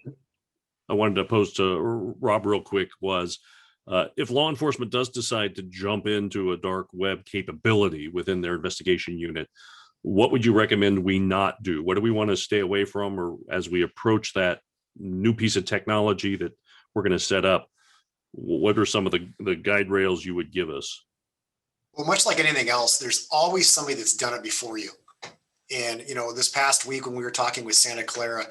I wanted to pose to Rob real quick was, if law enforcement does decide to jump into a dark web capability within their investigation unit, what would you recommend we not do? What do we want to stay away from, or as we approach that new piece of technology that we're going to set up? What are some of the guide rails you would give us? Well, much like anything else, there's always somebody that's done it before you. And, this past week when we were talking with Santa Clara,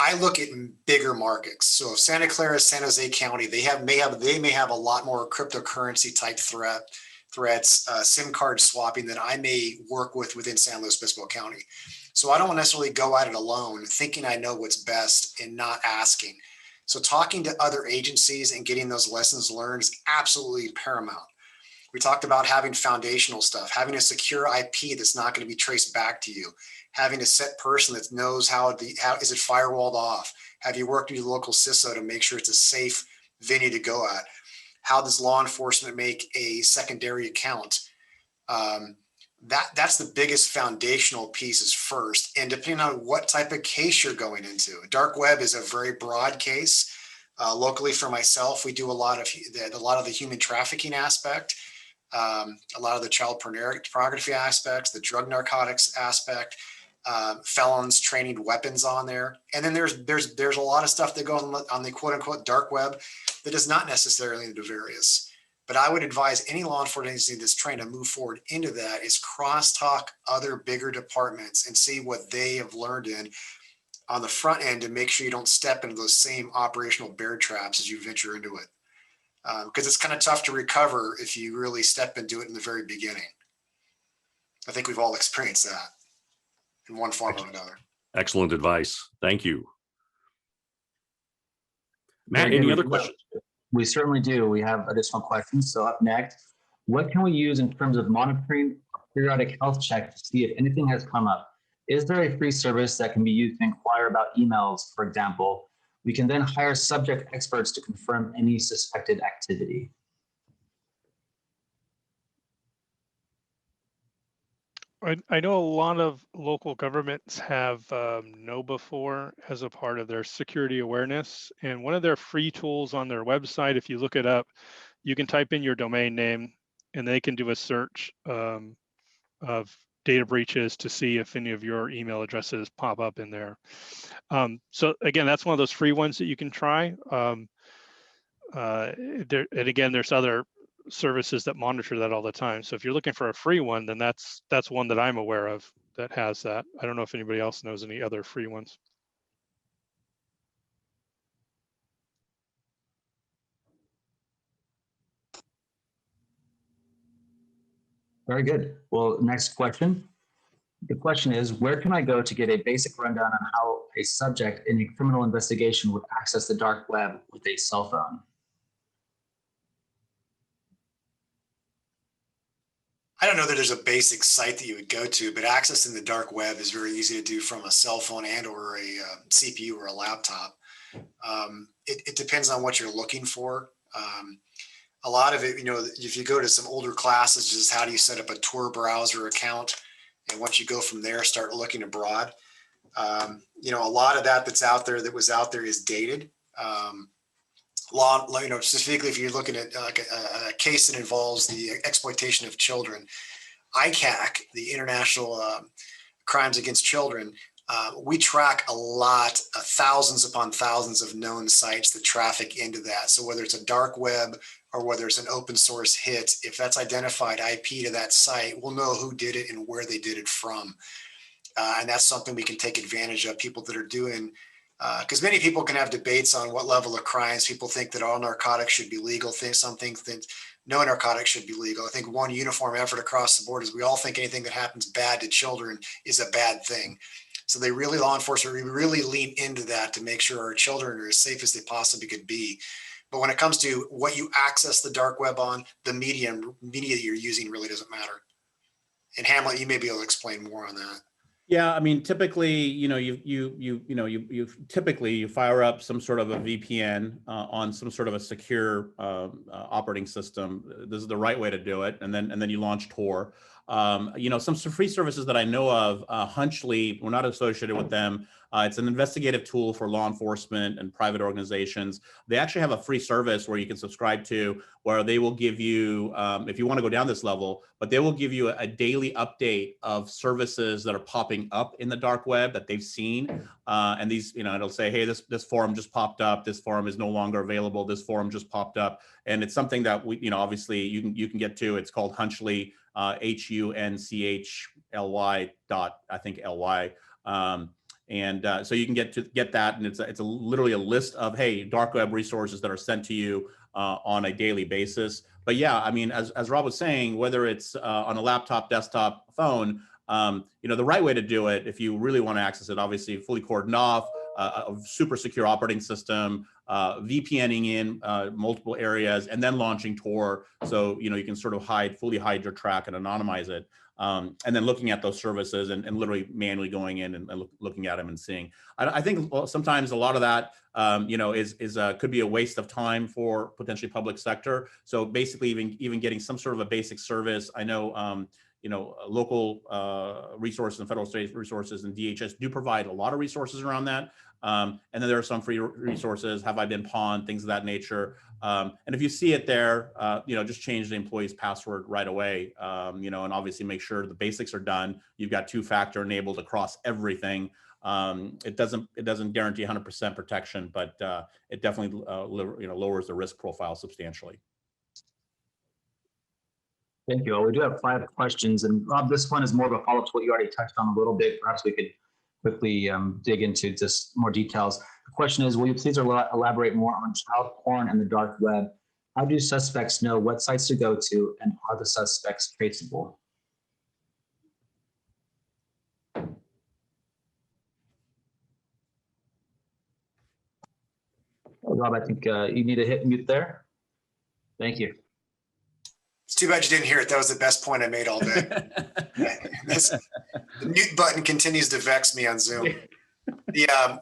I look at bigger markets. So if Santa Clara, San Jose County, they may have a lot more cryptocurrency type threats, SIM card swapping than I may work with within San Luis Obispo County. So I don't necessarily go at it alone, thinking I know what's best and not asking. So talking to other agencies and getting those lessons learned is absolutely paramount. We talked about having foundational stuff, having a secure IP that's not going to be traced back to you, having a set person that knows how is it firewalled off? Have you worked with your local CISO to make sure it's a safe venue to go at? How does law enforcement make a secondary account? That's the biggest foundational pieces first. And depending on what type of case you're going into, dark web is a very broad case. Locally for myself, we do a lot of the human trafficking aspect, a lot of the child pornography aspects, the drug narcotics aspect, felons training weapons on there. And then there's a lot of stuff that goes on the quote unquote dark web that is not necessarily nefarious. But I would advise any law enforcement agency that's trying to move forward into that is crosstalk other bigger departments and see what they have learned on the front end to make sure you don't step into those same operational bear traps as you venture into it. Because it's kind of tough to recover if you really step into it in the very beginning. I think we've all experienced that in one form or another. Excellent advice. Thank you. Matt, any other questions? We certainly do. We have additional questions. So up next, what can we use in terms of monitoring periodic health checks to see if anything has come up? Is there a free service that can be used to inquire about emails, for example? We can then hire subject experts to confirm any suspected activity. I know a lot of local governments have KnowBe4 as a part of their security awareness. And one of their free tools on their website, if you look it up, you can type in your domain name and they can do a search of data breaches to see if any of your email addresses pop up in there. So again, that's one of those free ones that you can try. And again, there's other services that monitor that all the time. So if you're looking for a free one, then that's one that I'm aware of that has that. I don't know if anybody else knows any other free ones. Very good. Well, next question. The question is, where can I go to get a basic rundown on how a subject in a criminal investigation would access the dark web with a cell phone? I don't know that there's a basic site that you would go to, but accessing the dark web is very easy to do from a cell phone and or a CPU or a laptop. It depends on what you're looking for. A lot of it, you know, if you go to some older classes, just how do you set up a Tor browser account? And once you go from there, start looking abroad. You know, a lot of that out there that was out there is dated. You know, specifically if you're looking at like a case that involves the exploitation of children, ICAC, the International Crimes Against Children, we track a lot, thousands upon thousands of known sites that traffic into that. So whether it's a dark web or whether it's an open source hit, if that's identified IP to that site, we'll know who did it and where they did it from. And that's something we can take advantage of, people that are doing, because many people can have debates on what level of crimes. People think that all narcotics should be legal. Some think that no narcotics should be legal. I think one uniform effort across the board is we all think anything that happens bad to children is a bad thing. So law enforcement really lean into that to make sure our children are as safe as they possibly could be. But when it comes to what you access the dark web on, the media you're using really doesn't matter. And Hamlet, you may be able to explain more on that. Yeah, I mean, typically, you know, you typically fire up some sort of a VPN on some sort of a secure operating system. This is the right way to do it, and then you launch Tor. You know, some free services that I know of, Hunchly, we're not associated with them. It's an investigative tool for law enforcement and private organizations. They actually have a free service where you can subscribe to, where they will give you, if you want to go down this level, but they will give you a daily update of services that are popping up in the dark web that they've seen. And these, you know, it'll say, hey, this forum just popped up. This forum is no longer available. This forum just popped up. And it's something that we, you know, obviously you can get to. It's called Hunchly, HUNCHLY .LY. So you can get that, and it's literally a list of, hey, dark web resources that are sent to you on a daily basis. But yeah, I mean, as Rob was saying, whether it's on a laptop, desktop, phone, you know, the right way to do it, if you really want to access it, obviously fully cordoned off, a super secure operating system, VPNing in multiple areas, and then launching Tor, so you know you can sort of fully hide your track and anonymize it. And then looking at those services and literally manually going in and looking at them and seeing. I think sometimes a lot of that, you know, could be a waste of time for potentially public sector. So basically, even getting some sort of a basic service. I know, you know, local resources and federal state resources and DHS do provide a lot of resources around that. And then there are some free resources. Have I been pawned? Things of that nature. And if you see it there, you know, just change the employee's password right away. You know, and obviously make sure the basics are done. You've got two-factor enabled across everything. It doesn't guarantee 100% protection, but it definitely you know, lowers the risk profile substantially. Thank you. Well, we do have 5 questions, and Rob, this one is more of a follow-up to what you already touched on a little bit. Perhaps we could quickly dig into just more details. The question is, will you please elaborate more on child porn and the dark web? How do suspects know what sites to go to, and are the suspects traceable? Rob, I think you need to hit mute there. Thank you. It's too bad you didn't hear it. That was the best point I made all day. The mute button continues to vex me on Zoom.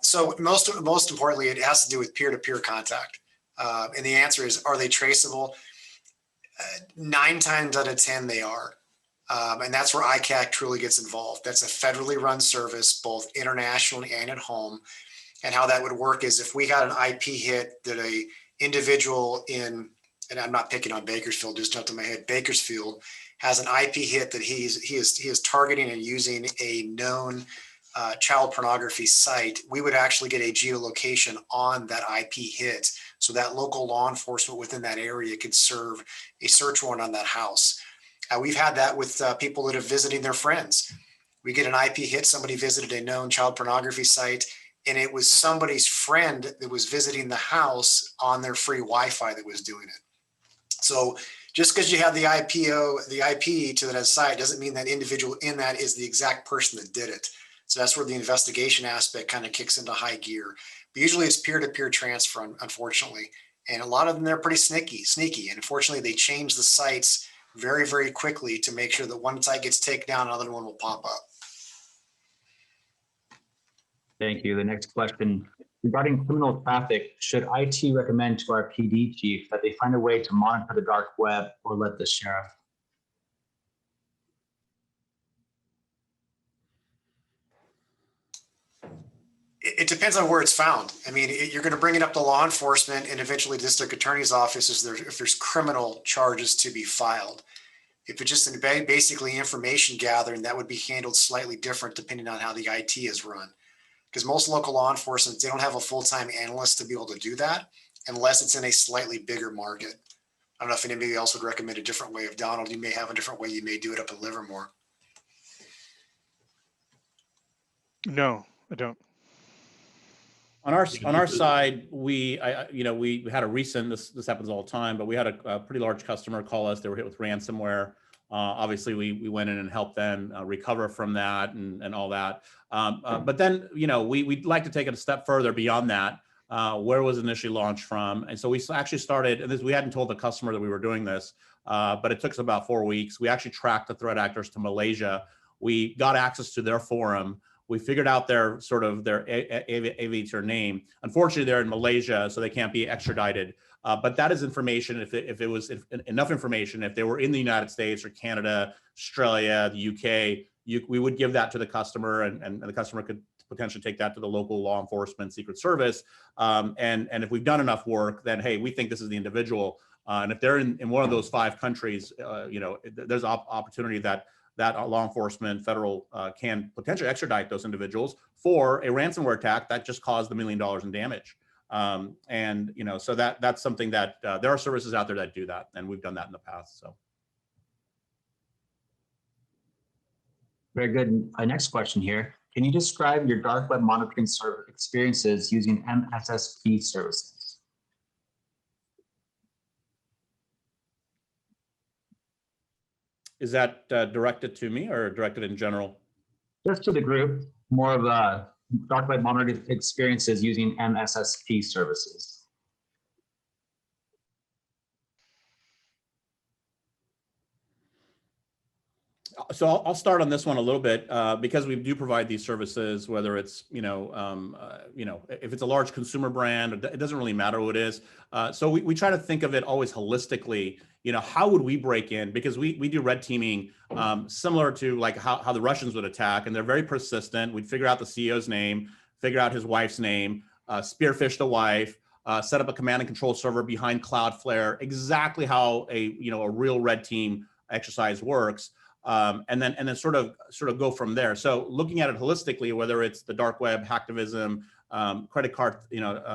So most importantly, it has to do with peer-to-peer contact. And the answer is, are they traceable? 9 times out of 10, they are. And that's where ICAC truly gets involved. That's a federally run service, both internationally and at home. And how that would work is if we got an IP hit that a individual in, and I'm not picking on Bakersfield, just jumped in my head, Bakersfield has an IP hit that he is targeting and using a known child pornography site, we would actually get a geolocation on that IP hit. So that local law enforcement within that area could serve a search warrant on that house. We've had that with people that are visiting their friends. We get an IP hit, somebody visited a known child pornography site, and it was somebody's friend that was visiting the house on their free Wi-Fi that was doing it. So just because you have the IP to that site doesn't mean that individual in that is the exact person that did it. So that's where the investigation aspect kind of kicks into high gear. But usually it's peer-to-peer transfer, unfortunately. And a lot of them, they're pretty sneaky. And unfortunately, they change the sites very, very quickly to make sure that one site gets taken down, another one will pop up. Thank you. The next question. Regarding criminal traffic, should IT recommend to our PD chief that they find a way to monitor the dark web or let the sheriff? It depends on where it's found. I mean, you're going to bring it up to law enforcement and eventually district attorney's offices if there's criminal charges to be filed. If it's just basically information gathering, that would be handled slightly different depending on how the IT is run. Because most local law enforcement, they don't have a full-time analyst to be able to do that unless it's in a slightly bigger market. I don't know if anybody else would recommend a different way. Of Donald, you may have a different way you may do it up at Livermore. No, I don't. On our side, we had a recent, this happens all the time, but we had a pretty large customer call us. They were hit with ransomware. Obviously, we went in and helped them recover from that and all that. But then, we'd like to take it a step further beyond that. Where was it initially launched from? And so we actually started, and we hadn't told the customer that we were doing this, but it took us about 4 weeks. We actually tracked the threat actors to Malaysia. We got access to their forum. We figured out their aviator name. Unfortunately, they're in Malaysia, so they can't be extradited. But that is information, if it was enough information, if they were in the United States or Canada, Australia, the UK, we would give that to the customer, and the customer could potentially take that to the local law enforcement Secret Service. And if we've done enough work, then, hey, we think this is the individual. And if they're in one of those 5 countries, there's opportunity that law enforcement, federal, can potentially extradite those individuals for a ransomware attack that just caused $1 million in damage. So that's something that there are services out there that do that, and we've done that in the past. So. Very good. Next question here. Can you describe your dark web monitoring experiences using MSSP services? Is that directed to me or directed in general? Just to the group, more of a dark web monitoring experiences using MSSP services. So I'll start on this one a little bit because we do provide these services, whether it's, if it's a large consumer brand, it doesn't really matter what it is. So we try to think of it always holistically. How would we break in? Because we do red teaming similar to like how the Russians would attack, and they're very persistent. We'd figure out the CEO's name, figure out his wife's name, spearfish the wife, set up a command and control server behind Cloudflare, exactly how a real red team exercise works. And then sort of go from there. So looking at it holistically, whether it's the dark web, hacktivism, credit card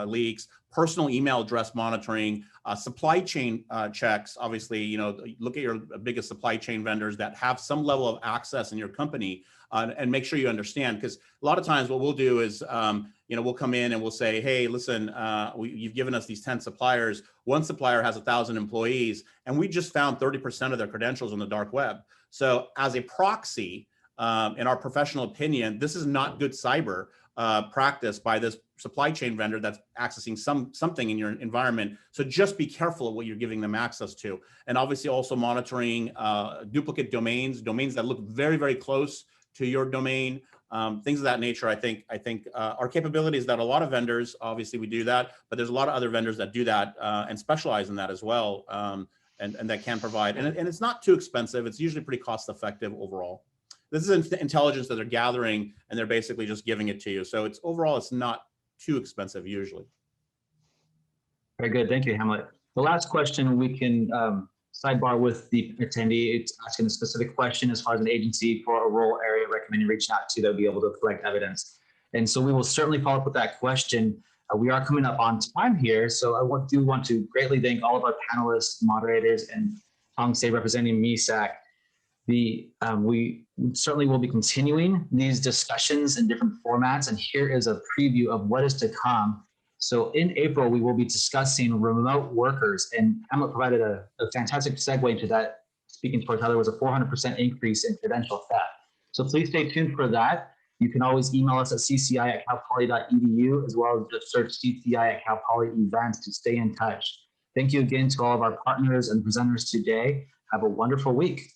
leaks, personal email address monitoring, supply chain checks. Obviously, look at your biggest supply chain vendors that have some level of access in your company, and make sure you understand. Because a lot of times what we'll do is, we'll come in and we'll say, hey, listen, you've given us these 10 suppliers. One supplier has 1,000 employees, and we just found 30% of their credentials on the dark web. So as a proxy, in our professional opinion, this is not good cyber practice by this supply chain vendor that's accessing something in your environment. So just be careful of what you're giving them access to. And obviously also monitoring duplicate domains that look very, very close to your domain, things of that nature. I think our capabilities that a lot of vendors, obviously we do that, but there's a lot of other vendors that do that and specialize in that as well, and that can provide. And it's not too expensive. It's usually pretty cost effective overall. This is intelligence that they're gathering and they're basically just giving it to you. So it's overall, it's not too expensive usually. Very good. Thank you, Hamlet. The last question we can sidebar with the attendee. It's asking a specific question as far as an agency for a rural area recommending reaching out to, they'll be able to collect evidence. And so we will certainly follow up with that question. We are coming up on time here. So I do want to greatly thank all of our panelists, moderators, and Hong Say representing MISAC. We certainly will be continuing these discussions in different formats, and here is a preview of what is to come. So in April, we will be discussing remote workers, and Hamlet provided a fantastic segue into that, speaking towards how there was a 400% increase in credential theft. So please stay tuned for that. You can always email us at cci@calpoly.edu, as well as just search CCI at Cal Poly events to stay in touch. Thank you again to all of our partners and presenters today. Have a wonderful week.